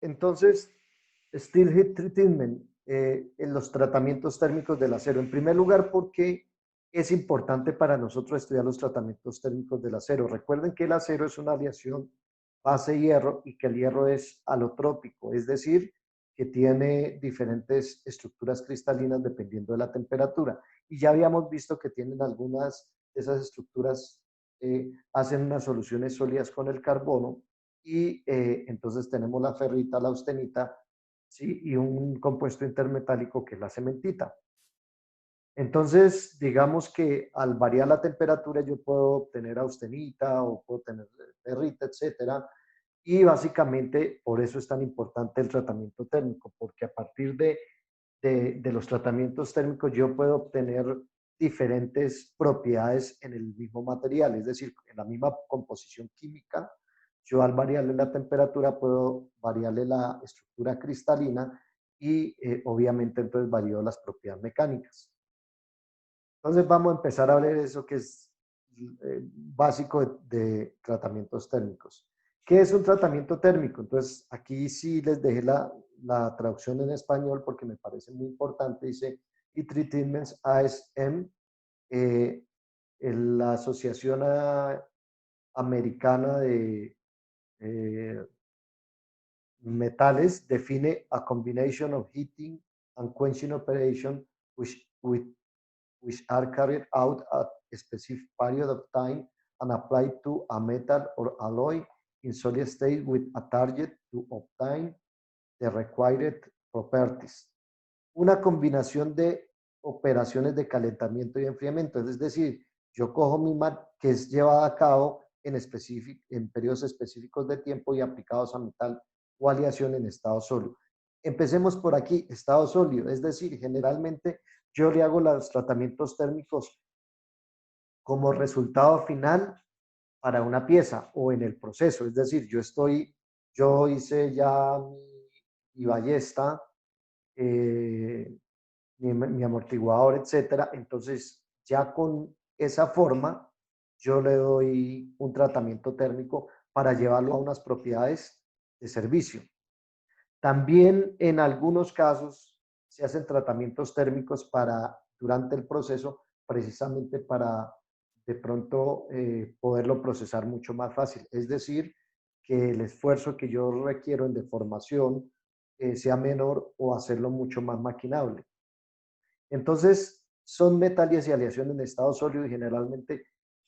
Entonces, Steel Heat Treatment, en los tratamientos térmicos del acero. En primer lugar, porque es importante para nosotros estudiar los tratamientos térmicos del acero. Recuerden que el acero es una aleación base-hierro y que el hierro es alotrópico, es decir, que tiene diferentes estructuras cristalinas dependiendo de la temperatura. Y ya habíamos visto que tienen algunas de esas estructuras, hacen unas soluciones sólidas con el carbono y entonces tenemos la ferrita, la austenita, ¿sí? Y un compuesto intermetálico que es la cementita. Entonces, digamos que al variar la temperatura yo puedo obtener austenita o puedo tener ferrita, etcétera. Y básicamente por eso es tan importante el tratamiento térmico, porque a partir de los tratamientos térmicos yo puedo obtener diferentes propiedades en el mismo material, es decir, en la misma composición química, yo al variarle la temperatura puedo variarle la estructura cristalina y obviamente entonces varío las propiedades mecánicas. Entonces vamos a empezar a ver eso que es básico de tratamientos térmicos. ¿Qué es un tratamiento térmico? Entonces aquí sí les dejé la traducción en español porque me parece muy importante. Dice Heat Treatments ASM, la Asociación Americana de eh, Metales define a combination of heating and quenching operation which are carried out at a specific period of time and applied to a metal or alloy in solid state with a target to obtain the required properties. Una combinación de operaciones de calentamiento y enfriamiento, es decir, yo cojo que es llevada a cabo en periodos específicos de tiempo y aplicados a metal o aleación en estado sólido. Empecemos por aquí, estado sólido, es decir, generalmente yo le hago los tratamientos térmicos como resultado final para una pieza o en el proceso, es decir, yo hice ya mi ballesta, eh, mi amortiguador, etcétera. Entonces, ya con esa forma, yo le doy un tratamiento térmico para llevarlo a unas propiedades de servicio. También en algunos casos se hacen tratamientos térmicos durante el proceso, precisamente para de pronto poderlo procesar mucho más fácil. Es decir, que el esfuerzo que yo requiero en deformación sea menor o hacerlo mucho más maquinable. Entonces, son metales y aleaciones en estado sólido y generalmente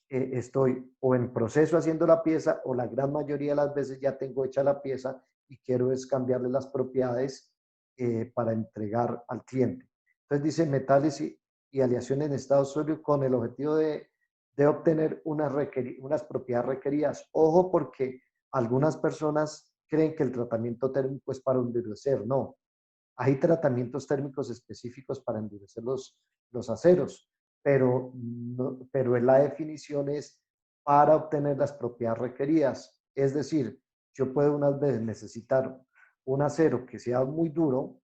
estoy o en proceso haciendo la pieza o la gran mayoría de las veces ya tengo hecha la pieza y quiero es cambiarle las propiedades para entregar al cliente. Entonces dice metales y aleaciones en estado sólido con el objetivo de obtener unas propiedades requeridas. Ojo porque algunas personas creen que el tratamiento térmico es para endurecer. No, hay tratamientos térmicos específicos para endurecer los aceros, pero la definición es para obtener las propiedades requeridas. Es decir, yo puedo unas veces necesitar un acero que sea muy duro,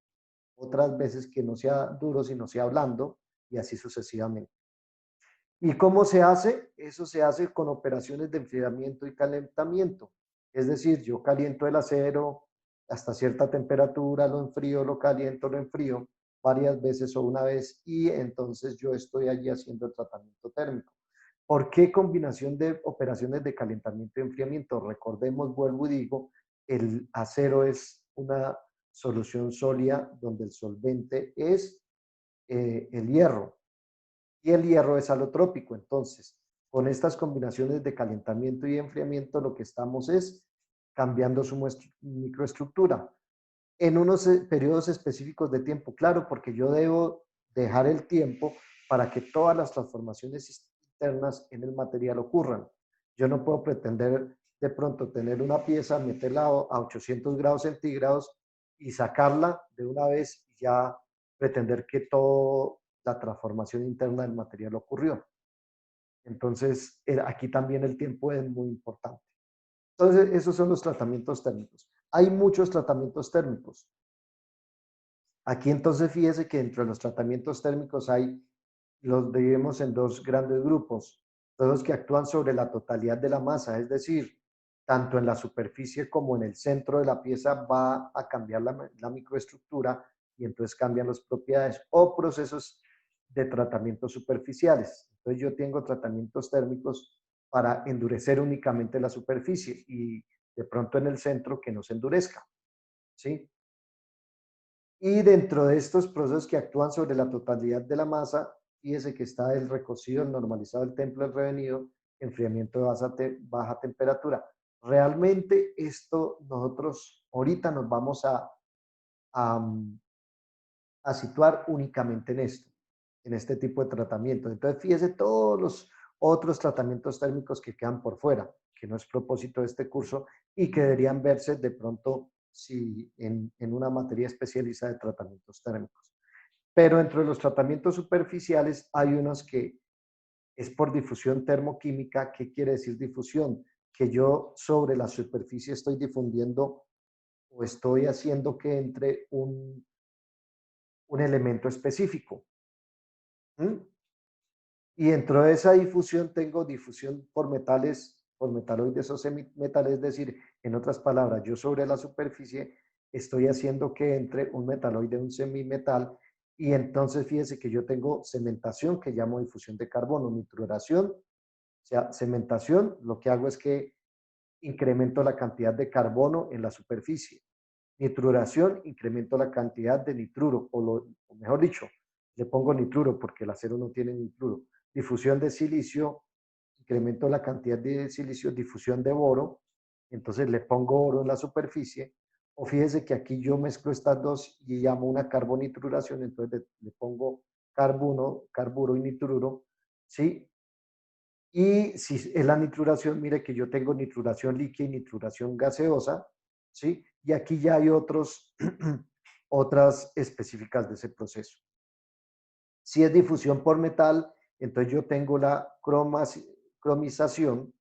otras veces que no sea duro, sino sea blando, y así sucesivamente. ¿Y cómo se hace? Eso se hace con operaciones de enfriamiento y calentamiento. Es decir, yo caliento el acero hasta cierta temperatura, lo enfrío, lo caliento, lo enfrío varias veces o una vez y entonces yo estoy allí haciendo el tratamiento térmico. ¿Por qué combinación de operaciones de calentamiento y enfriamiento? Recordemos, vuelvo y digo, el acero es una solución sólida donde el solvente es el hierro y el hierro es alotrópico. Entonces, con estas combinaciones de calentamiento y enfriamiento, lo que estamos es cambiando su microestructura en unos periodos específicos de tiempo, claro, porque yo debo dejar el tiempo para que todas las transformaciones internas en el material ocurran. Yo no puedo pretender de pronto tener una pieza, meterla a 800 grados centígrados y sacarla de una vez y ya pretender que toda la transformación interna del material ocurrió. Entonces, aquí también el tiempo es muy importante. Entonces, esos son los tratamientos térmicos. Hay muchos tratamientos térmicos. Aquí entonces fíjese que entre los tratamientos térmicos los dividimos en dos grandes grupos, todos que actúan sobre la totalidad de la masa, es decir, tanto en la superficie como en el centro de la pieza va a cambiar la microestructura y entonces cambian las propiedades o procesos de tratamiento superficiales. Entonces yo tengo tratamientos térmicos para endurecer únicamente la superficie y de pronto en el centro que no se endurezca, ¿sí? Y dentro de estos procesos que actúan sobre la totalidad de la masa, fíjese que está el recocido, el normalizado, el temple, el revenido, enfriamiento de baja temperatura. Realmente esto nosotros ahorita nos vamos a, a situar únicamente en esto, en este tipo de tratamiento. Entonces, fíjese todos los otros tratamientos térmicos que quedan por fuera, que no es propósito de este curso y que deberían verse de pronto si en una materia especializada de tratamientos térmicos. Pero dentro de los tratamientos superficiales hay unos que es por difusión termoquímica. ¿Qué quiere decir difusión? Que yo sobre la superficie estoy difundiendo o estoy haciendo que entre un elemento específico. ¿Mm? Y dentro de esa difusión tengo difusión por metales, por metaloides o semimetales, es decir, en otras palabras, yo sobre la superficie estoy haciendo que entre un metaloide, un semimetal, y entonces fíjese que yo tengo cementación, que llamo difusión de carbono, nitruración, o sea, cementación, lo que hago es que incremento la cantidad de carbono en la superficie. Nitruración, incremento la cantidad de nitruro, o mejor dicho, le pongo nitruro porque el acero no tiene nitruro. Difusión de silicio, incremento la cantidad de silicio, difusión de boro, entonces le pongo oro en la superficie, o fíjese que aquí yo mezclo estas dos y llamo una carbonitruración, entonces le pongo carbono, carburo y nitruro, ¿sí? Y si es la nitruración, mire que yo tengo nitruración líquida y nitruración gaseosa, ¿sí? Y aquí ya hay otras específicas de ese proceso. Si es difusión por metal, entonces yo tengo la cromización.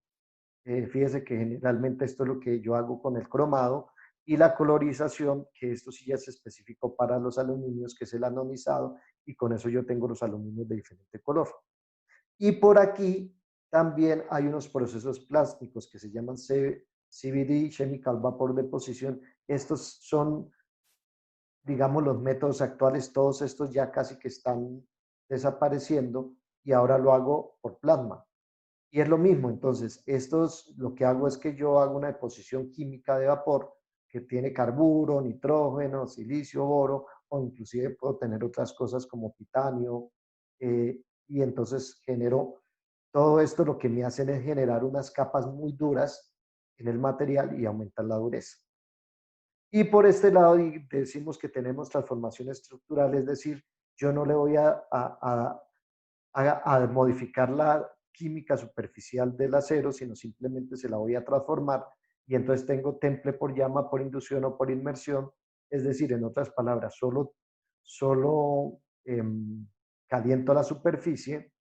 Fíjese que generalmente esto es lo que yo hago con el cromado, y la colorización, que esto sí ya es específico para los aluminios, que es el anodizado, y con eso yo tengo los aluminios de diferente color. Y por aquí también hay unos procesos plásticos que se llaman CVD, Chemical Vapor Deposition. Estos son, digamos, los métodos actuales. Todos estos ya casi que están desapareciendo y ahora lo hago por plasma. Y es lo mismo, entonces, estos lo que hago es que yo hago una deposición química de vapor que tiene carburo, nitrógeno, silicio, boro, o inclusive puedo tener otras cosas como titanio, y entonces genero todo esto. Lo que me hacen es generar unas capas muy duras en el material y aumentar la dureza. Y por este lado decimos que tenemos transformación estructural, es decir, yo no le voy a modificar la química superficial del acero, sino simplemente se la voy a transformar, y entonces tengo temple por llama, por inducción o por inmersión, es decir, en otras palabras, solo caliento la superficie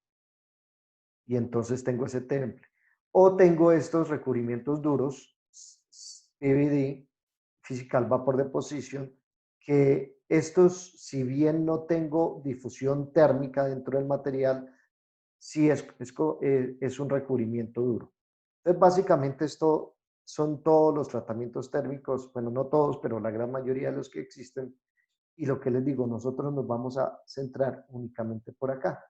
y entonces tengo ese temple. O tengo estos recubrimientos duros, PVD, Physical Vapor Deposition, que estos, si bien no tengo difusión térmica dentro del material, sí es un recubrimiento duro. Entonces, básicamente esto son todos los tratamientos térmicos, bueno, no todos, pero la gran mayoría de los que existen. Y lo que les digo, nosotros nos vamos a centrar únicamente por acá.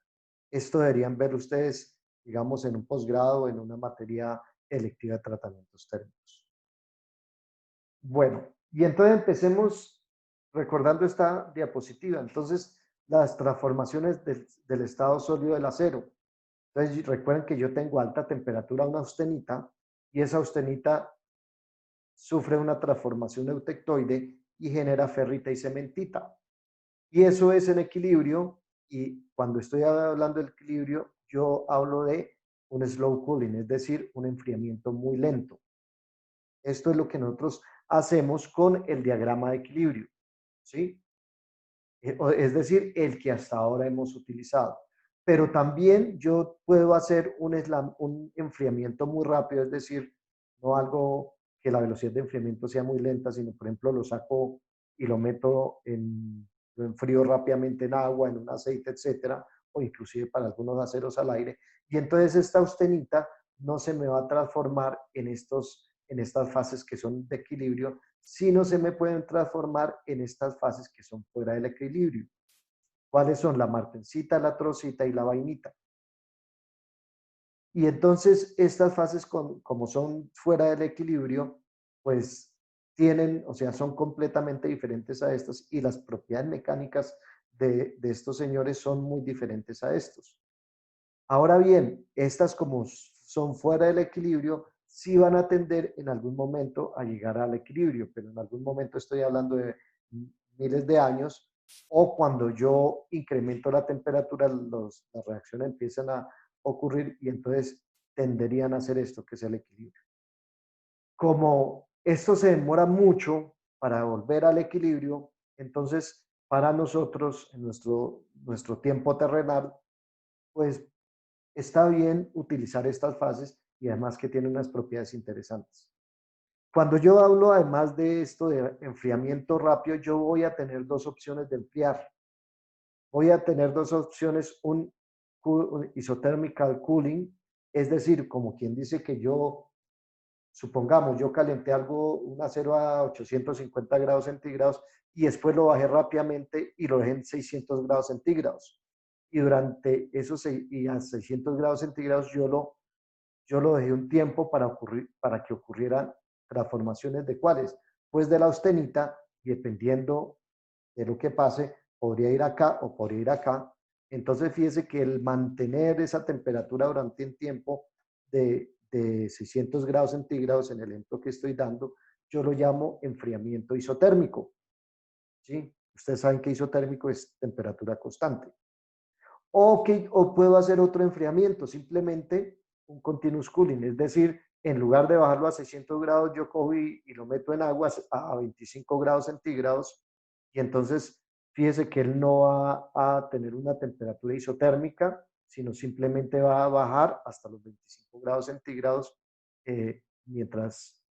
Esto deberían ver ustedes, digamos, en un posgrado, en una materia electiva de tratamientos térmicos. Bueno, y entonces empecemos recordando esta diapositiva. Entonces, las transformaciones del estado sólido del acero. Entonces, recuerden que yo tengo alta temperatura, una austenita, y esa austenita sufre una transformación eutectoide y genera ferrita y cementita. Y eso es el equilibrio, y cuando estoy hablando del equilibrio, yo hablo de un slow cooling, es decir, un enfriamiento muy lento. Esto es lo que nosotros hacemos con el diagrama de equilibrio, ¿sí? Es decir, el que hasta ahora hemos utilizado. Pero también yo puedo hacer un enfriamiento muy rápido, es decir, no algo que la velocidad de enfriamiento sea muy lenta, sino, por ejemplo, lo saco y lo enfrío rápidamente en agua, en un aceite, etcétera, o inclusive para algunos aceros al aire. Y entonces esta austenita no se me va a transformar en estas fases que son de equilibrio, sino se me pueden transformar en estas fases que son fuera del equilibrio. ¿Cuáles son? La martensita, la trocita y la vainita. Y entonces estas fases, como son fuera del equilibrio, pues tienen, o sea, son completamente diferentes a estas y las propiedades mecánicas de estos señores son muy diferentes a estos. Ahora bien, estas como son fuera del equilibrio, sí van a tender en algún momento a llegar al equilibrio, pero en algún momento estoy hablando de miles de años, o cuando yo incremento la temperatura, las reacciones empiezan a ocurrir y entonces tenderían a hacer esto, que es el equilibrio. Como esto se demora mucho para volver al equilibrio, entonces para nosotros, en nuestro tiempo terrenal, pues está bien utilizar estas fases y además que tienen unas propiedades interesantes. Cuando yo hablo además de esto de enfriamiento rápido, yo voy a tener dos opciones de enfriar. Voy a tener dos opciones, un isothermal cooling, es decir, como quien dice que yo, supongamos, yo calenté algo, un acero a 850 grados centígrados y después lo bajé rápidamente y lo dejé en 600 grados centígrados. Y durante esos y a 600 grados centígrados yo lo dejé un tiempo para que ocurrieran transformaciones de cuáles, pues de la austenita, y dependiendo de lo que pase, podría ir acá o podría ir acá. Entonces, fíjese que el mantener esa temperatura durante un tiempo de 600 grados centígrados, en el ejemplo que estoy dando, yo lo llamo enfriamiento isotérmico. ¿Sí? Ustedes saben que isotérmico es temperatura constante. O puedo hacer otro enfriamiento, simplemente un continuous cooling, es decir, en lugar de bajarlo a 600 grados, yo cojo y lo meto en agua a 25 grados centígrados y entonces fíjese que él no va a tener una temperatura isotérmica, sino simplemente va a bajar hasta los 25 grados centígrados mientras,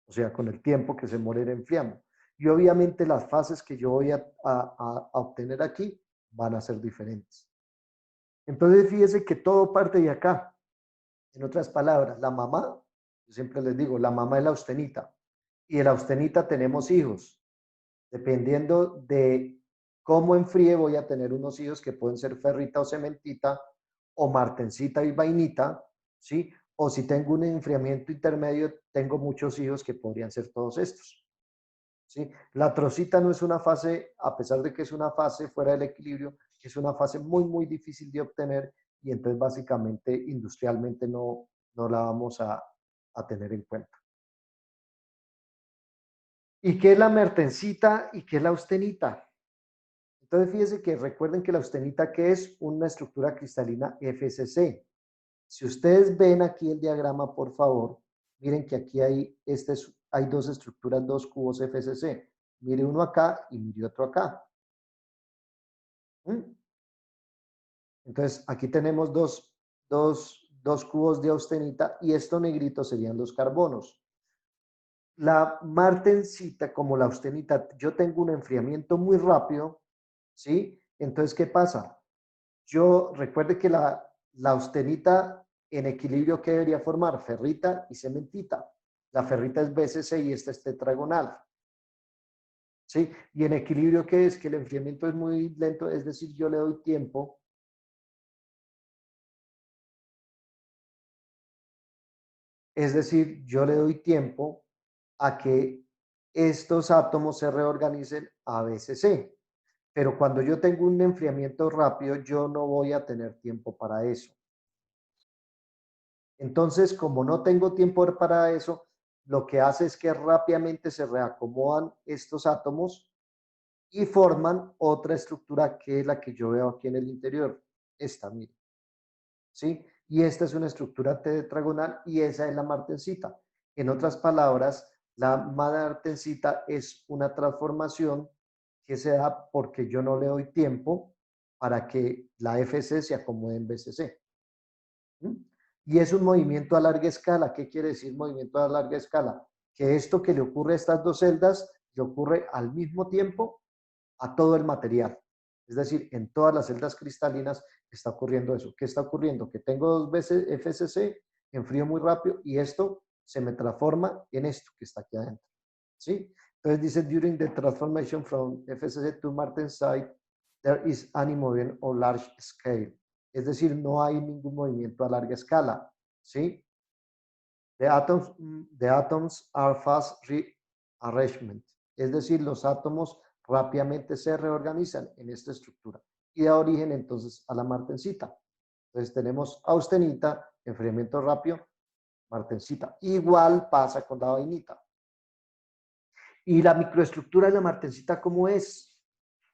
o sea, con el tiempo que se muere enfriando. Y obviamente las fases que yo voy a obtener aquí van a ser diferentes. Entonces, fíjese que todo parte de acá. En otras palabras, la mamá, yo siempre les digo, la mamá es la austenita. Y de la austenita tenemos hijos. Dependiendo de cómo enfríe, voy a tener unos hijos que pueden ser ferrita o cementita, o martencita y vainita, ¿sí? O si tengo un enfriamiento intermedio, tengo muchos hijos que podrían ser todos estos. ¿Sí? La trocita no es una fase, a pesar de que es una fase fuera del equilibrio, es una fase muy, muy difícil de obtener y entonces básicamente industrialmente no la vamos a tener en cuenta. ¿Y qué es la mertencita y qué es la austenita? Entonces fíjense que recuerden que la austenita que es una estructura cristalina FCC. Si ustedes ven aquí el diagrama, por favor, miren que aquí hay dos estructuras, dos cubos FCC. Mire uno acá y mire otro acá. ¿Mm? Entonces, aquí tenemos dos cubos de austenita y esto negrito serían los carbonos. La martensita, como la austenita, yo tengo un enfriamiento muy rápido, ¿sí? Entonces, ¿qué pasa? Yo recuerde que la austenita en equilibrio, ¿qué debería formar? Ferrita y cementita. La ferrita es BCC y esta es tetragonal. ¿Sí? Y en equilibrio, ¿qué es? Que el enfriamiento es muy lento, es decir, yo le doy tiempo. Es decir, yo le doy tiempo a que estos átomos se reorganicen a BCC. Pero cuando yo tengo un enfriamiento rápido, yo no voy a tener tiempo para eso. Entonces, como no tengo tiempo para eso, lo que hace es que rápidamente se reacomodan estos átomos y forman otra estructura que es la que yo veo aquí en el interior. Esta, mire. ¿Sí? Y esta es una estructura tetragonal y esa es la martensita. En otras palabras, la martensita es una transformación que se da porque yo no le doy tiempo para que la FC se acomode en BCC. ¿Mm? Y es un movimiento a larga escala. ¿Qué quiere decir movimiento a larga escala? Que esto que le ocurre a estas dos celdas le ocurre al mismo tiempo a todo el material. Es decir, en todas las celdas cristalinas está ocurriendo eso. ¿Qué está ocurriendo? Que tengo dos veces FCC, enfrío muy rápido y esto se me transforma en esto que está aquí adentro. ¿Sí? Entonces dice, during the transformation from FSC to martensite, there is any movement on large scale. Es decir, no hay ningún movimiento a larga escala. ¿Sí? The atoms are fast rearrangement. Es decir, los átomos rápidamente se reorganizan en esta estructura y da origen entonces a la martensita. Entonces tenemos austenita, enfriamiento rápido, martensita. Igual pasa con la vainita. Y la microestructura de la martensita, ¿cómo es?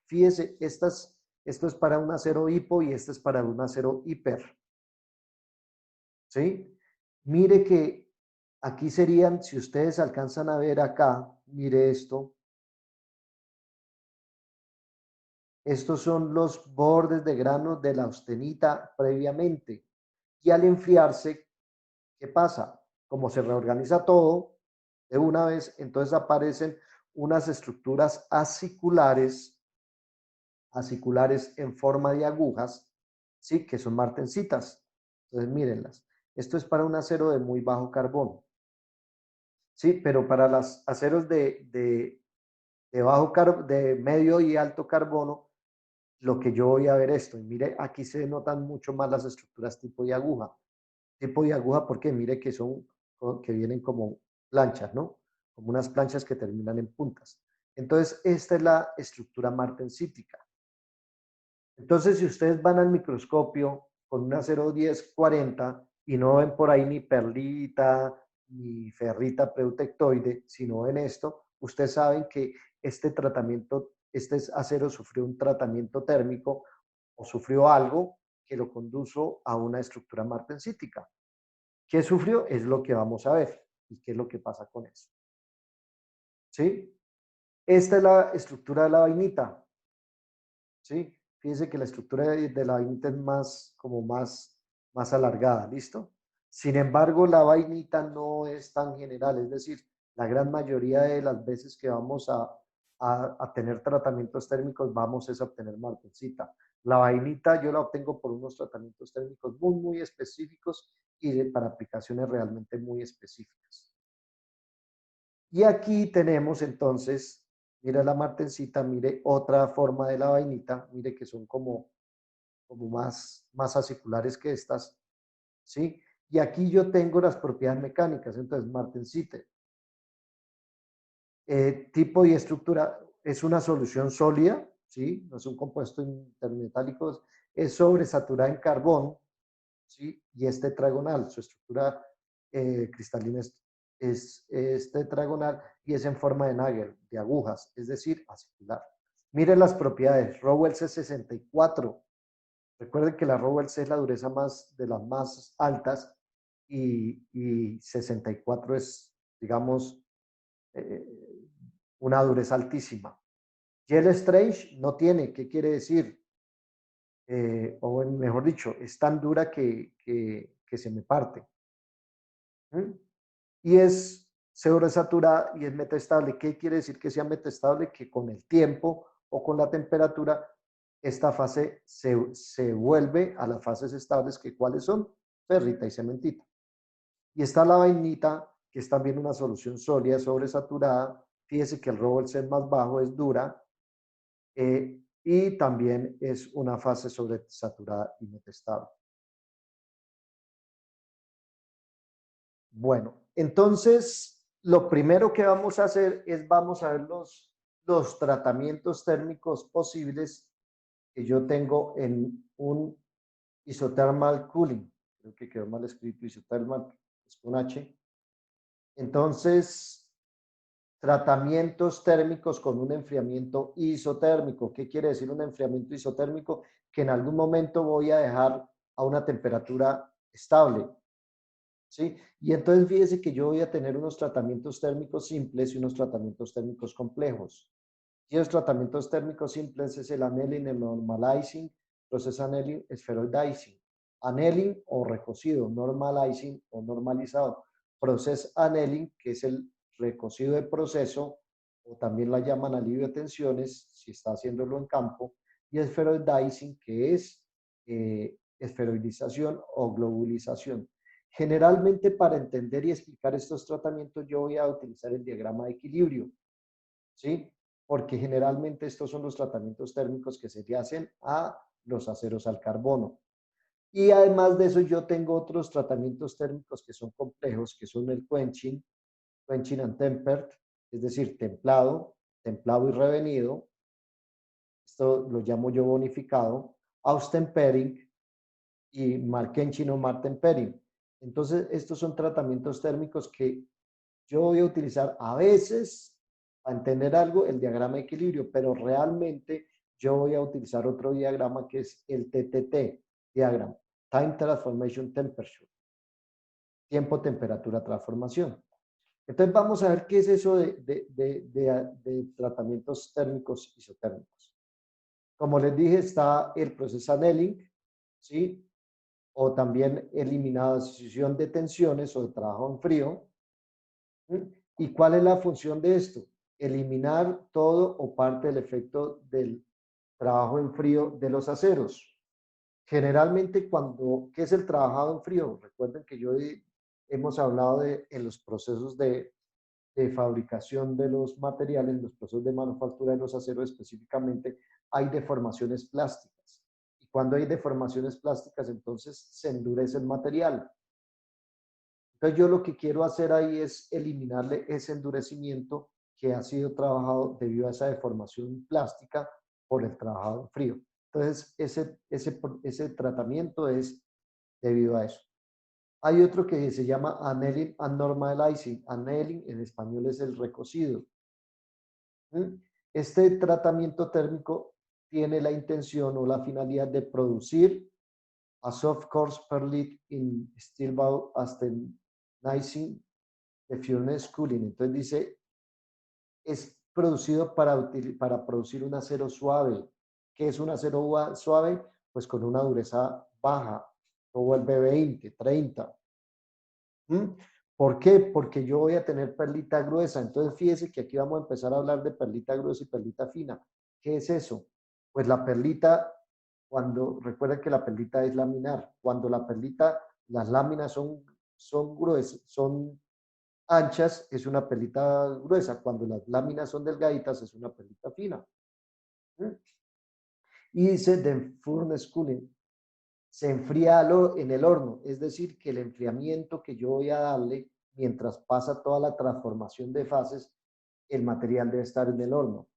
Fíjese, esto es para un acero hipo y este es para un acero hiper. ¿Sí? Mire que aquí serían, si ustedes alcanzan a ver acá, mire esto. Estos son los bordes de grano de la austenita previamente. Y al enfriarse, ¿qué pasa? Como se reorganiza todo de una vez, entonces aparecen unas estructuras aciculares en forma de agujas, ¿sí? Que son martensitas. Entonces, mírenlas. Esto es para un acero de muy bajo carbono, ¿sí? Pero para los aceros de medio y alto carbono, lo que yo voy a ver esto, y mire, aquí se notan mucho más las estructuras tipo de aguja. Tipo de aguja porque mire que que vienen como planchas, ¿no? Como unas planchas que terminan en puntas. Entonces, esta es la estructura martensítica. Entonces, si ustedes van al microscopio con una 01040 y no ven por ahí ni perlita, ni ferrita preutectoide, sino ven esto, ustedes saben que este acero sufrió un tratamiento térmico o sufrió algo que lo condujo a una estructura martensítica. ¿Qué sufrió? Es lo que vamos a ver y qué es lo que pasa con eso. ¿Sí? Esta es la estructura de la vainita. ¿Sí? Fíjense que la estructura de la vainita es más alargada, ¿listo? Sin embargo, la vainita no es tan general, es decir, la gran mayoría de las veces que vamos a tener tratamientos térmicos, vamos a obtener martensita. La vainita yo la obtengo por unos tratamientos térmicos muy específicos y para aplicaciones realmente muy específicas. Y aquí tenemos entonces, mire la martensita, mire otra forma de la vainita, mire que son como más aciculares que estas, ¿sí? Y aquí yo tengo las propiedades mecánicas, entonces martensita, tipo y estructura, es una solución sólida, ¿sí? No es un compuesto intermetálico, es sobresaturada en carbón, ¿sí? Y es tetragonal, su estructura cristalina es tetragonal y es en forma de Nagel, de agujas, es decir, acicular. Miren las propiedades, Rowell C64. Recuerden que la Rowell C es la dureza de las más altas y 64 es, digamos, eh, una dureza altísima. Gel Strange no tiene, ¿qué quiere decir? O mejor dicho, es tan dura que se me parte. ¿Mm? Y es sobresaturada y es metaestable. ¿Qué quiere decir que sea metaestable? Que con el tiempo o con la temperatura, esta fase se vuelve a las fases estables, que cuáles son ferrita y cementita. Y está la vainita, que es también una solución sólida, sobresaturada. Fíjese que el Rowell es más bajo, es dura, y también es una fase sobresaturada y metastable. Bueno, entonces lo primero que vamos a hacer es vamos a ver los tratamientos térmicos posibles que yo tengo en un isothermal cooling. Creo que quedó mal escrito isothermal, es con H. Entonces, tratamientos térmicos con un enfriamiento isotérmico. ¿Qué quiere decir un enfriamiento isotérmico? Que en algún momento voy a dejar a una temperatura estable, ¿sí? Y entonces fíjese que yo voy a tener unos tratamientos térmicos simples y unos tratamientos térmicos complejos. Y los tratamientos térmicos simples es el annealing, el normalizing, process annealing, spheroidizing. Annealing o recocido, normalizing o normalizado. Process annealing, que es el recocido de proceso, o también la llaman alivio de tensiones, si está haciéndolo en campo, y spheroidizing, que es esferoidización o globulización. Generalmente para entender y explicar estos tratamientos yo voy a utilizar el diagrama de equilibrio, ¿sí? Porque generalmente estos son los tratamientos térmicos que se le hacen a los aceros al carbono. Y además de eso yo tengo otros tratamientos térmicos que son complejos, que son el quenching, quenching and tempered, es decir, templado, templado y revenido. Esto lo llamo yo bonificado, austempering y marquenching o martempering. Entonces, estos son tratamientos térmicos que yo voy a utilizar a veces para entender algo, el diagrama de equilibrio, pero realmente yo voy a utilizar otro diagrama que es el TTT, diagrama, Time Transformation Temperature, tiempo, temperatura, transformación. Entonces vamos a ver qué es eso de tratamientos térmicos isotérmicos. Como les dije, está el proceso annealing, ¿sí? O también eliminación de tensiones o de trabajo en frío. ¿Y cuál es la función de esto? Eliminar todo o parte del efecto del trabajo en frío de los aceros. Generalmente ¿qué es el trabajado en frío? Recuerden que hemos hablado en los procesos de fabricación de los materiales, los procesos de manufactura de los aceros específicamente, hay deformaciones plásticas. Y cuando hay deformaciones plásticas, entonces se endurece el material. Entonces yo lo que quiero hacer ahí es eliminarle ese endurecimiento que ha sido trabajado debido a esa deformación plástica por el trabajado en frío. Entonces ese tratamiento es debido a eso. Hay otro que se llama annealing and normalizing. Annealing en español es el recocido. Este tratamiento térmico tiene la intención o la finalidad de producir a soft course perlit in steel bow austenizing the furnace cooling. Entonces dice, es producido para producir un acero suave. ¿Qué es un acero suave? Pues con una dureza baja, como el B20, 30. ¿Por qué? Porque yo voy a tener perlita gruesa. Entonces, fíjese que aquí vamos a empezar a hablar de perlita gruesa y perlita fina. ¿Qué es eso? Pues la perlita, recuerden que la perlita es laminar. Cuando las láminas son gruesas, son anchas, es una perlita gruesa. Cuando las láminas son delgaditas, es una perlita fina. Y dice the furnace cooling. Se enfría en el horno, es decir, que el enfriamiento que yo voy a darle mientras pasa toda la transformación de fases, el material debe estar en el horno.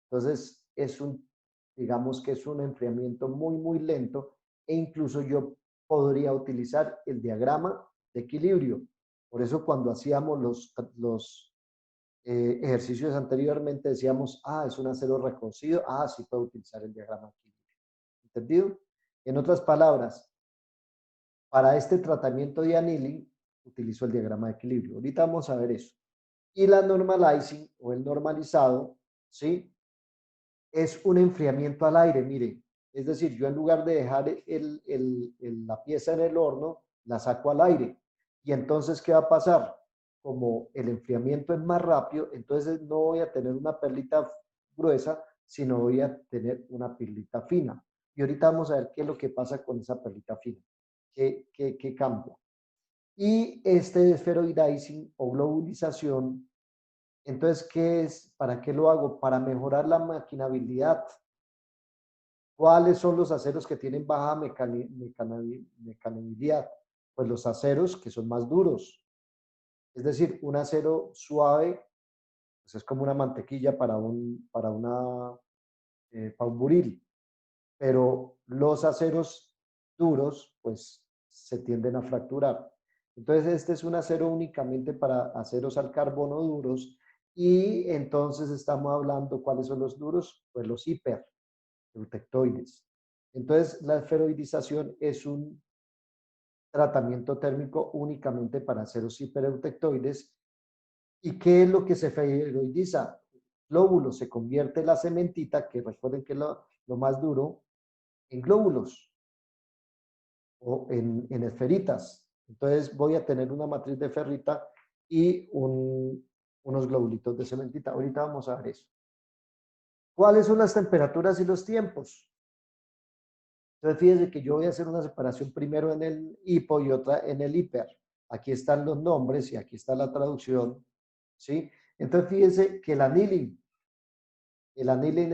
Entonces, digamos que es un enfriamiento muy, muy lento e incluso yo podría utilizar el diagrama de equilibrio. Por eso cuando hacíamos los ejercicios anteriormente decíamos, es un acero recocido, sí puedo utilizar el diagrama de equilibrio. ¿Entendido? En otras palabras, para este tratamiento de annealing, utilizo el diagrama de equilibrio. Ahorita vamos a ver eso. Y la normalizing o el normalizado, ¿sí? Es un enfriamiento al aire, mire. Es decir, yo en lugar de dejar la pieza en el horno, la saco al aire. Y entonces, ¿qué va a pasar? Como el enfriamiento es más rápido, entonces no voy a tener una perlita gruesa, sino voy a tener una perlita fina. Y ahorita vamos a ver qué es lo que pasa con esa perlita fina. ¿Qué cambia? Y este esferoidizing o globulización, entonces, ¿qué es? ¿Para qué lo hago? Para mejorar la maquinabilidad. ¿Cuáles son los aceros que tienen baja mecanabilidad? Pues los aceros que son más duros. Es decir, un acero suave, pues es como una mantequilla para un buril. Pero los aceros duros, pues se tienden a fracturar. Entonces, este es un acero únicamente para aceros al carbono duros y entonces estamos hablando, ¿cuáles son los duros? Pues los hipereutectoides. Entonces, la esferoidización es un tratamiento térmico únicamente para aceros hipereutectoides. ¿Y qué es lo que se esferoidiza? Glóbulos, se convierte la cementita, que recuerden que es lo más duro, en glóbulos o en esferitas. Entonces voy a tener una matriz de ferrita y unos globulitos de cementita. Ahorita vamos a ver eso. ¿Cuáles son las temperaturas y los tiempos? Entonces, fíjense que yo voy a hacer una separación primero en el hipo y otra en el hiper. Aquí están los nombres y aquí está la traducción, ¿sí? Entonces, fíjense que el anilin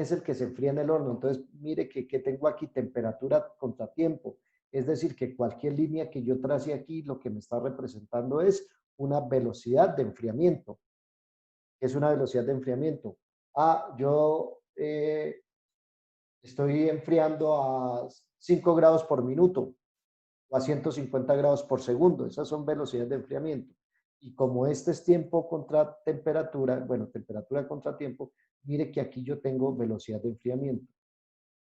es el que se enfría en el horno. Entonces, mire que tengo aquí temperatura contra tiempo. Es decir, que cualquier línea que yo trace aquí, lo que me está representando es una velocidad de enfriamiento. ¿Qué es una velocidad de enfriamiento? Yo estoy enfriando a 5 grados por minuto o a 150 grados por segundo. Esas son velocidades de enfriamiento. Y como este es tiempo contra temperatura, bueno, temperatura contra tiempo, mire que aquí yo tengo velocidad de enfriamiento.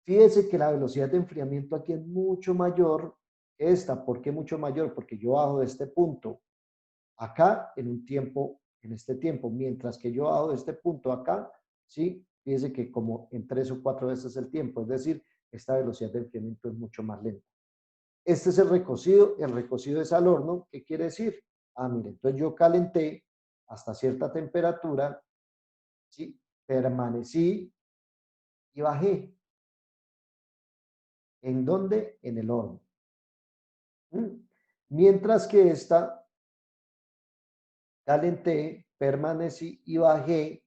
Fíjese que la velocidad de enfriamiento aquí es mucho mayor que esta. ¿Por qué mucho mayor? Porque yo bajo de este punto acá en un tiempo, en este tiempo, mientras que yo bajo de este punto acá, ¿sí? Fíjese que como en 3 o 4 veces el tiempo, es decir, esta velocidad de enfriamiento es mucho más lenta. Este es el recocido es al horno. ¿Qué quiere decir? Mire, entonces yo calenté hasta cierta temperatura, ¿sí? Permanecí y bajé. ¿En dónde? En el horno. Mientras que esta calenté, permanecí y bajé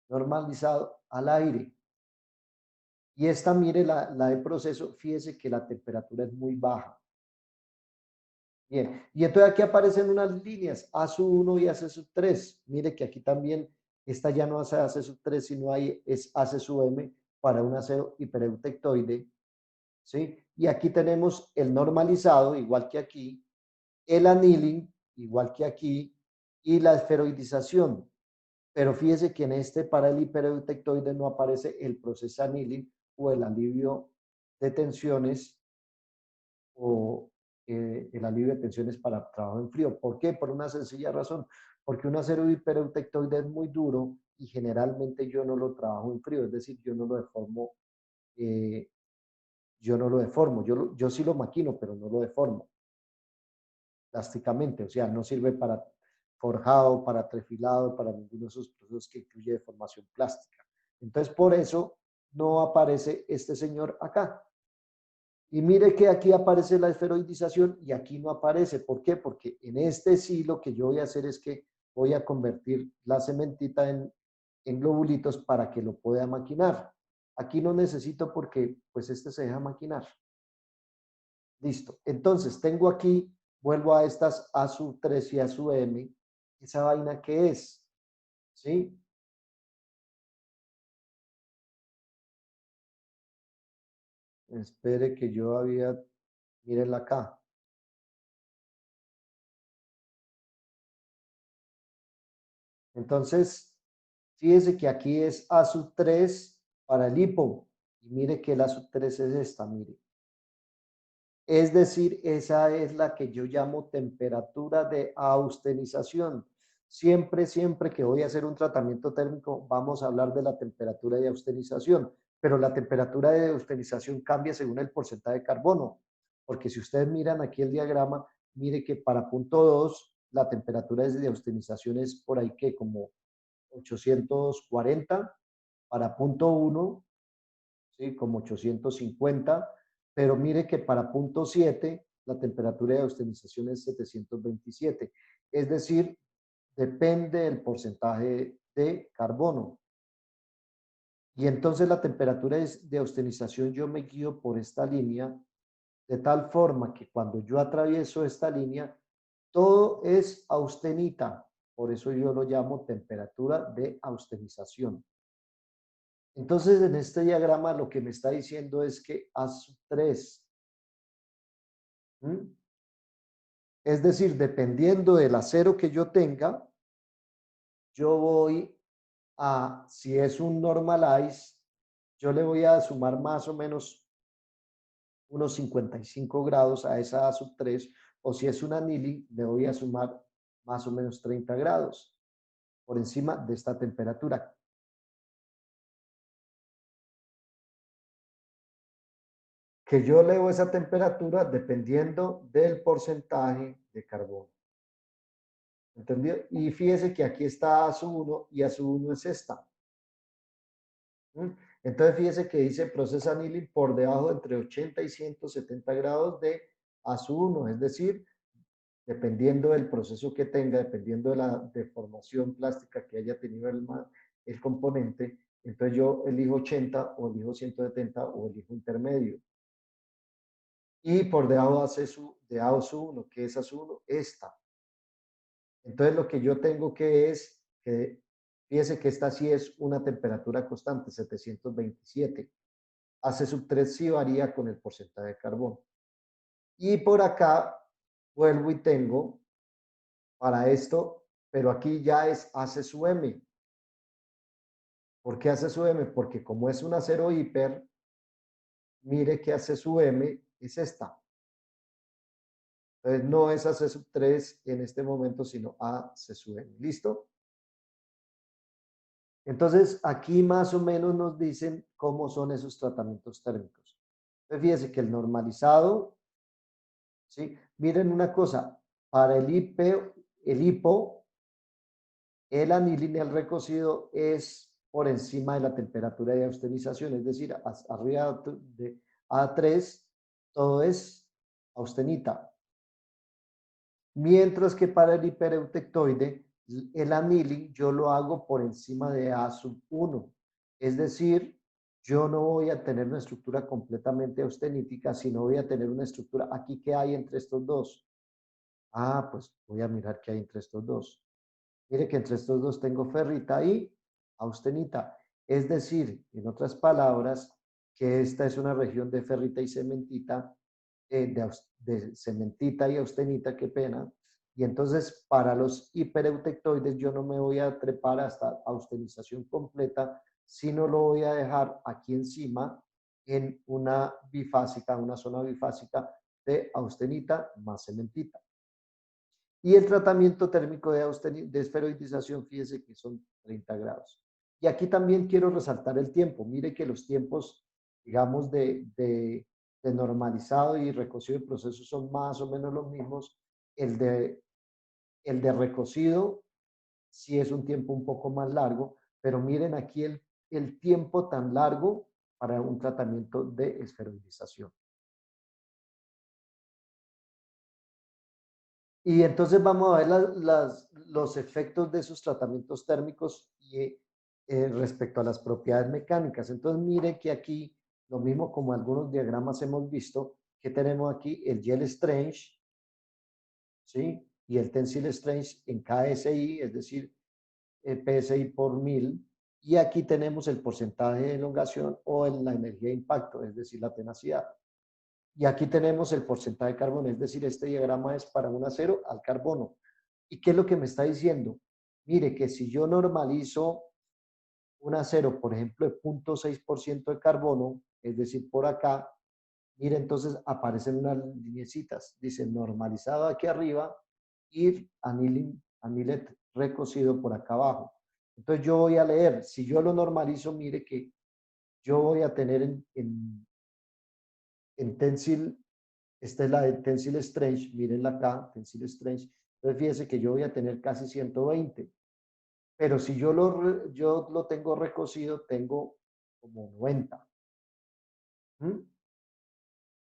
normalizado al aire. Y esta, mire, la de proceso, fíjese que la temperatura es muy baja. Bien, y entonces aquí aparecen unas líneas, A sub 1 y AC sub 3. Mire que aquí también, esta ya no hace AC sub 3, sino ahí es AC sub M para un acero hipereutectoide, ¿sí? Y aquí tenemos el normalizado, igual que aquí, el annealing, igual que aquí, y la esferoidización. Pero fíjese que en este, para el hipereutectoide, no aparece el proceso annealing o el alivio de tensiones o el alivio de tensiones para trabajo en frío. ¿Por qué? Por una sencilla razón, porque un acero hipereutectoide es muy duro y generalmente yo no lo trabajo en frío, es decir, yo no lo deformo, yo sí lo maquino, pero no lo deformo plásticamente, o sea, no sirve para forjado, para trefilado, para ninguno de esos procesos que incluye deformación plástica. Entonces, por eso no aparece este señor acá. Y mire que aquí aparece la esferoidización y aquí no aparece. ¿Por qué? Porque en este sí lo que yo voy a hacer es que voy a convertir la cementita en globulitos para que lo pueda maquinar. Aquí no necesito porque pues este se deja maquinar. Listo. Entonces tengo aquí, vuelvo a estas A sub 3 y A sub M. ¿Esa vaina qué es? ¿Sí? Espere que yo había, mírenla acá. Entonces, fíjese que aquí es A sub 3 para el hipo. Y mire que la sub 3 es esta, mire. Es decir, esa es la que yo llamo temperatura de austenización. Siempre que voy a hacer un tratamiento térmico, vamos a hablar de la temperatura de austenización, pero la temperatura de austenización cambia según el porcentaje de carbono, porque si ustedes miran aquí el diagrama, mire que para punto 2 la temperatura de austenización es por ahí que como 840, para punto 1 ¿sí? Como 850, pero mire que para punto 7 la temperatura de austenización es 727. Es decir, depende del porcentaje de carbono. Y entonces la temperatura de austenización yo me guío por esta línea, de tal forma que cuando yo atravieso esta línea, todo es austenita. Por eso yo lo llamo temperatura de austenización. Entonces, en este diagrama lo que me está diciendo es que A3, es decir, dependiendo del acero que yo tenga, yo voy si es un normalize, yo le voy a sumar más o menos unos 55 grados a esa A3, o si es una annealing, le voy a sumar más o menos 30 grados por encima de esta temperatura. Que yo elevo esa temperatura dependiendo del porcentaje de carbono. ¿Entendió? Y fíjese que aquí está A1 y A1 es esta. Entonces fíjese que dice Process Annealing por debajo entre 80 y 170 grados de A1, es decir, dependiendo del proceso que tenga, dependiendo de la deformación plástica que haya tenido el componente, entonces yo elijo 80 o elijo 170 o elijo intermedio. Y por debajo de ASU1, que es ASU1, esta. Entonces lo que yo tengo que es, que fíjese que esta sí es una temperatura constante, 727. AC3 sí varía con el porcentaje de carbono. Y por acá vuelvo y tengo para esto, pero aquí ya es AC/M. ¿Por qué AC/M? Porque como es un acero hiper, mire que AC/M es esta. Entonces no es AC3 en este momento, sino AC/M. ¿Listo? Entonces aquí más o menos nos dicen cómo son esos tratamientos térmicos. Entonces fíjense que el normalizado, ¿sí? Miren una cosa, para el hipo, el anilineal recocido es por encima de la temperatura de austerización, es decir, arriba de A3 todo es austenita. Mientras que para el hipereutectoide, el annealing yo lo hago por encima de A1. Es decir, yo no voy a tener una estructura completamente austenítica, sino voy a tener una estructura. ¿Aquí qué hay entre estos dos? Ah, pues voy a mirar qué hay entre estos dos. Mire que entre estos dos tengo ferrita y austenita. Es decir, en otras palabras, que esta es una región de ferrita y cementita, de cementita y austenita, qué pena. Y entonces para los hipereutectoides yo no me voy a trepar hasta austenización completa, sino lo voy a dejar aquí encima en una bifásica, una zona bifásica de austenita más cementita. Y el tratamiento térmico de esferoidización, fíjese que son 30 grados. Y aquí también quiero resaltar el tiempo. Mire que los tiempos, digamos, de normalizado y recocido de procesos son más o menos los mismos. El de, el de recocido sí es un tiempo un poco más largo, pero miren aquí el tiempo tan largo para un tratamiento de esferoidización. Y entonces vamos a ver los efectos de esos tratamientos térmicos y, respecto a las propiedades mecánicas. Entonces mire que aquí, lo mismo como algunos diagramas hemos visto, que tenemos aquí el gel strange, ¿sí? Y el tensile strange en KSI, es decir, el PSI por 1000. Y aquí tenemos el porcentaje de elongación o en la energía de impacto, es decir, la tenacidad. Y aquí tenemos el porcentaje de carbono, es decir, este diagrama es para un acero al carbono. ¿Y qué es lo que me está diciendo? Mire que si yo normalizo un acero, por ejemplo, de 0.6% de carbono, es decir, por acá, mire, entonces aparecen unas lineecitas. Dice normalizado aquí arriba y anilet recocido por acá abajo. Entonces yo voy a leer, si yo lo normalizo, mire que yo voy a tener en Tensile, esta es la de Tensile Strange, mírenla acá, Tensile Strange. Entonces fíjense que yo voy a tener casi 120, pero si yo lo tengo recocido, tengo como 90. ¿Mm?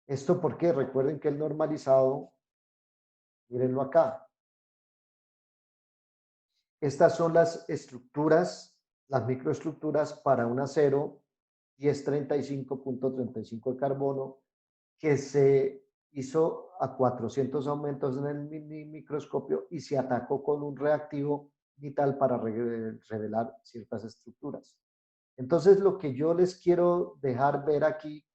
¿Esto por qué? Recuerden que el normalizado, mírenlo acá. Estas son las estructuras, las microestructuras para un acero 1035.35 de carbono que se hizo a 400 aumentos en el microscopio y se atacó con un reactivo vital para revelar ciertas estructuras. Entonces, lo que yo les quiero dejar ver aquí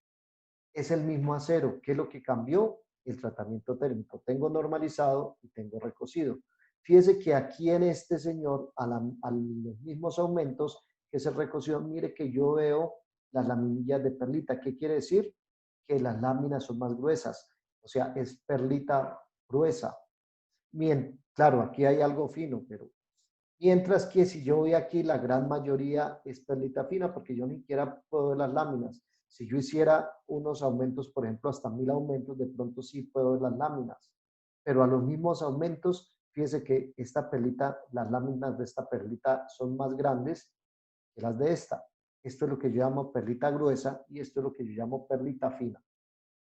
es el mismo acero. ¿Qué es lo que cambió? El tratamiento térmico. Tengo normalizado y tengo recocido. Fíjese que aquí en este señor, a los mismos aumentos que se recoció, mire que yo veo las laminillas de perlita. ¿Qué quiere decir? Que las láminas son más gruesas. O sea, es perlita gruesa. Bien, claro, aquí hay algo fino, pero mientras que si yo voy aquí, la gran mayoría es perlita fina, porque yo ni siquiera puedo ver las láminas. Si yo hiciera unos aumentos, por ejemplo, hasta 1000 aumentos, de pronto sí puedo ver las láminas. Pero a los mismos aumentos, fíjese que esta perlita, las láminas de esta perlita son más grandes que las de esta. esto es lo que yo llamo perlita gruesa y esto es lo que yo llamo perlita fina.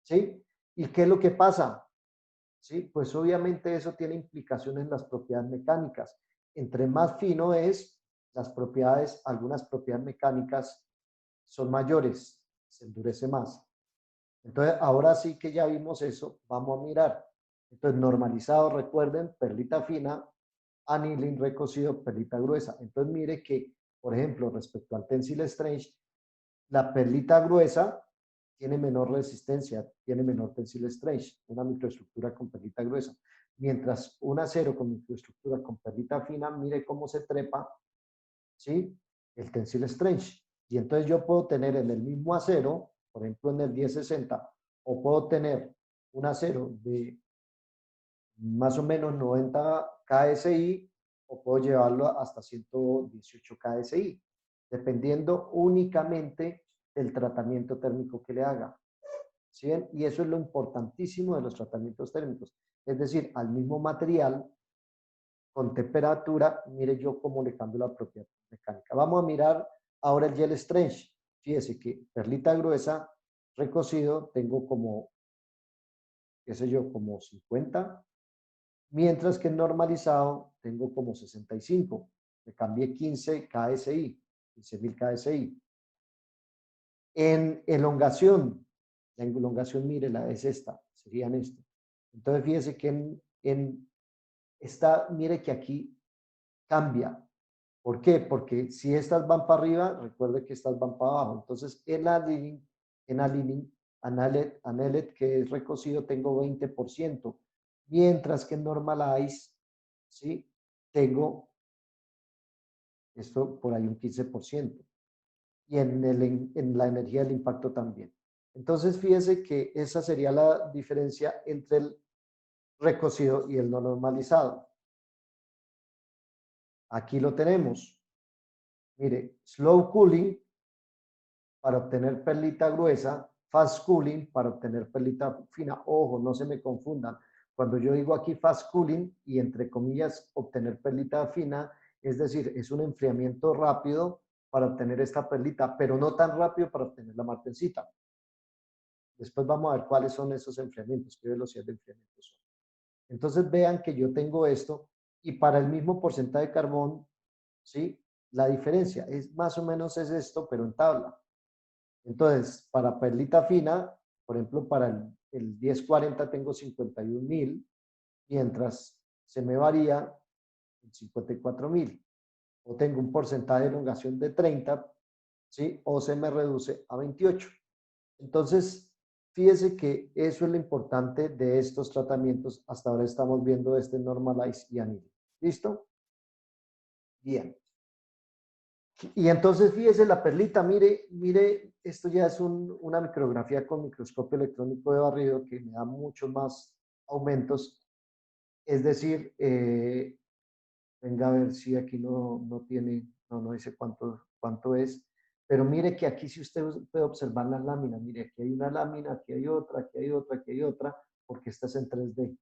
¿Sí? ¿Y qué es lo que pasa? ¿Sí? Pues obviamente eso tiene implicaciones en las propiedades mecánicas. Entre más fino es, las propiedades, algunas propiedades mecánicas son mayores, se endurece más. Entonces, ahora sí que ya vimos eso, vamos a mirar. Entonces, normalizado, recuerden, perlita fina, anilín recocido, perlita gruesa. Entonces, mire que, por ejemplo, respecto al tensile strength, la perlita gruesa tiene menor resistencia, tiene menor tensile strength, una microestructura con perlita gruesa. Mientras un acero con microestructura con perlita fina, mire cómo se trepa, ¿sí? El tensile strength. Y entonces yo puedo tener en el mismo acero, por ejemplo en el 1060, o puedo tener un acero de más o menos 90 KSI o puedo llevarlo hasta 118 KSI, dependiendo únicamente del tratamiento térmico que le haga. ¿Sí ven? Y eso es lo importantísimo de los tratamientos térmicos. Es decir, al mismo material, con temperatura, mire yo cómo le cambio la propiedad mecánica. Vamos a mirar ahora el gel strength. Fíjese que perlita gruesa, recocido, tengo como, qué sé yo, como 50, mientras que normalizado tengo como 65. Le cambié 15 KSI, 15.000 KSI. En elongación, la elongación, mírela, es esta, serían esto. Entonces, fíjese que en esta, mire que aquí cambia. ¿Por qué? Porque si estas van para arriba, recuerde que estas van para abajo. Entonces, anelet, que es recocido, tengo 20%, mientras que en normalize, ¿sí? Tengo esto por ahí un 15%. Y en la energía del impacto también. Entonces, fíjese que esa sería la diferencia entre el recocido y el no normalizado. Aquí lo tenemos. Mire, slow cooling para obtener perlita gruesa, fast cooling para obtener perlita fina. Ojo, no se me confundan. Cuando yo digo aquí fast cooling y entre comillas obtener perlita fina, es decir, es un enfriamiento rápido para obtener esta perlita, pero no tan rápido para obtener la martensita. Después vamos a ver cuáles son esos enfriamientos, qué velocidad de enfriamiento son. Entonces vean que yo tengo esto y para el mismo porcentaje de carbón, ¿sí? La diferencia es más o menos es esto, pero en tabla. Entonces, para perlita fina, por ejemplo, para el 1040 tengo 51.000, mientras se me varía en 54.000. O tengo un porcentaje de elongación de 30, ¿sí? O se me reduce a 28. Entonces, fíjese que eso es lo importante de estos tratamientos. Hasta ahora estamos viendo este Normalize y Anil. ¿Listo? Bien. Y entonces, fíjese la perlita, mire, esto ya es una micrografía con microscopio electrónico de barrido que me da muchos más aumentos. Es decir, venga a ver si aquí no tiene, no dice cuánto es. Pero mire que aquí si usted puede observar las láminas, mire, aquí hay una lámina, aquí hay otra, aquí hay otra, aquí hay otra, porque esta es en 3D.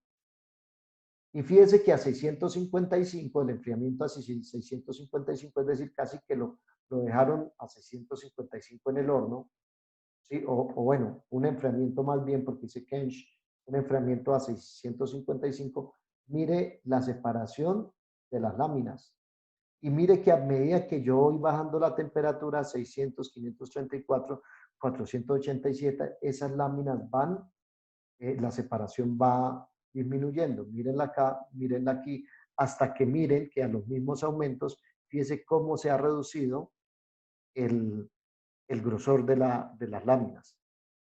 Y fíjese que a 655, el enfriamiento a 655, es decir, casi que lo dejaron a 655 en el horno, ¿sí? O bueno, un enfriamiento más bien, porque dice Kench, un enfriamiento a 655. Mire la separación de las láminas. Y mire que a medida que yo voy bajando la temperatura a 600, 534, 487, esas láminas van, la separación va disminuyendo. Mírenla acá, mírenla aquí, hasta que miren que a los mismos aumentos, fíjese cómo se ha reducido el grosor de las láminas.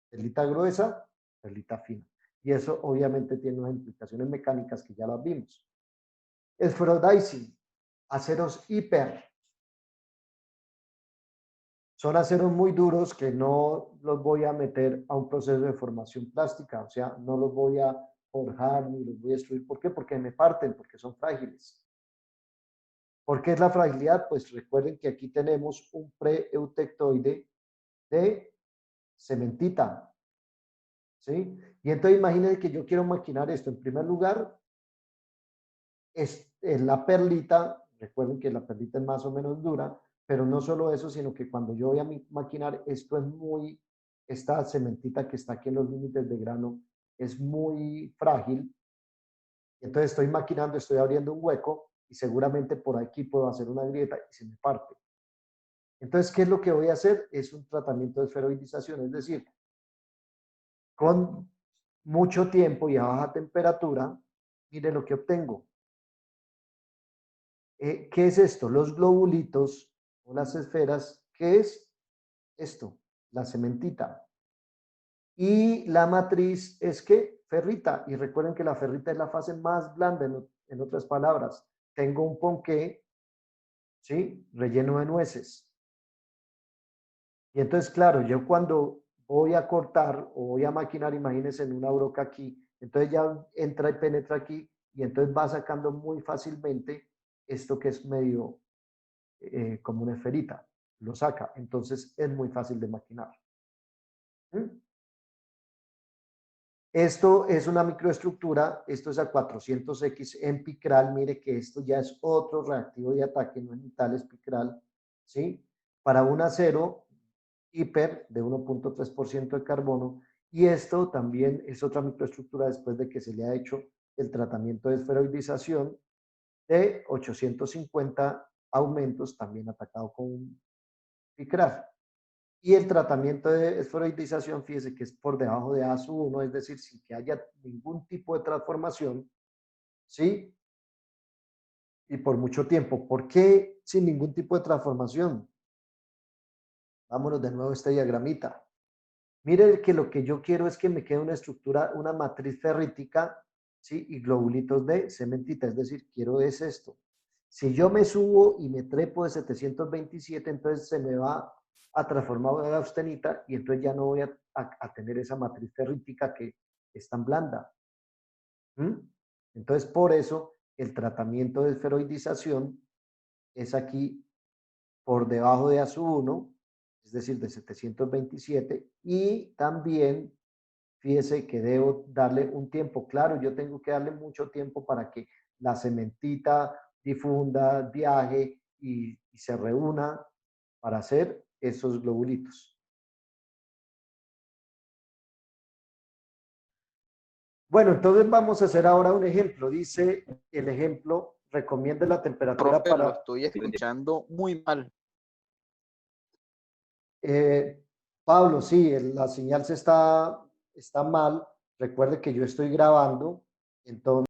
Perlita gruesa, perlita fina. Y eso obviamente tiene unas implicaciones mecánicas que ya las vimos. Esferodicing, aceros hiper. Son aceros muy duros que no los voy a meter a un proceso de formación plástica, o sea, no los voy a forjar ni los voy a destruir. ¿Por qué? Porque me parten, porque son frágiles. ¿Por qué es la fragilidad? Pues recuerden que aquí tenemos un preeutectoide de cementita, ¿sí? Y entonces imagínense que yo quiero maquinar esto. En primer lugar, es la perlita, recuerden que la perlita es más o menos dura, pero no solo eso, sino que cuando yo voy a maquinar, esta cementita que está aquí en los límites de grano es muy frágil. Entonces estoy maquinando, estoy abriendo un hueco y seguramente por aquí puedo hacer una grieta y se me parte. Entonces, ¿qué es lo que voy a hacer? Es un tratamiento de esferoidización, es decir, con mucho tiempo y a baja temperatura, mire lo que obtengo. ¿Qué es esto? Los globulitos o las esferas, ¿qué es esto? La cementita. Y la matriz es que ferrita, y recuerden que la ferrita es la fase más blanda, en otras palabras. Tengo un ponqué, ¿sí? Relleno de nueces. Y entonces, claro, yo cuando voy a cortar o voy a maquinar, imagínense en una broca aquí, entonces ya entra y penetra aquí y entonces va sacando muy fácilmente esto que es medio como una esferita, lo saca, entonces es muy fácil de maquinar. ¿Mm? Esto es una microestructura, esto es a 400X en picral, mire que esto ya es otro reactivo de ataque, no es ni tal, es picral, ¿sí? Para un acero hiper de 1.3% de carbono, y esto también es otra microestructura después de que se le ha hecho el tratamiento de esferoidización de 850 aumentos, también atacado con picral. Y el tratamiento de esferoidización, fíjese que es por debajo de ASU1, es decir, sin que haya ningún tipo de transformación, ¿sí? Y por mucho tiempo. ¿Por qué sin ningún tipo de transformación? Vámonos de nuevo a este diagramita. Mire que lo que yo quiero es que me quede una estructura, una matriz ferrítica, ¿sí? Y globulitos de cementita, es decir, quiero es esto. Si yo me subo y me trepo de 727, entonces se me va a transformar en austenita y entonces ya no voy a tener esa matriz ferrítica que es tan blanda. ¿Mm? Entonces, por eso el tratamiento de esferoidización es aquí por debajo de ASU1, es decir, de 727, y también fíjese que debo darle un tiempo. Claro, yo tengo que darle mucho tiempo para que la cementita difunda, viaje y se reúna para hacer esos globulitos. Bueno, entonces vamos a hacer ahora un ejemplo. Dice el ejemplo, recomienda la temperatura Profe, lo para... estoy escuchando muy mal. Eh, Pablo, sí, la señal está mal. Recuerde que yo estoy grabando, entonces...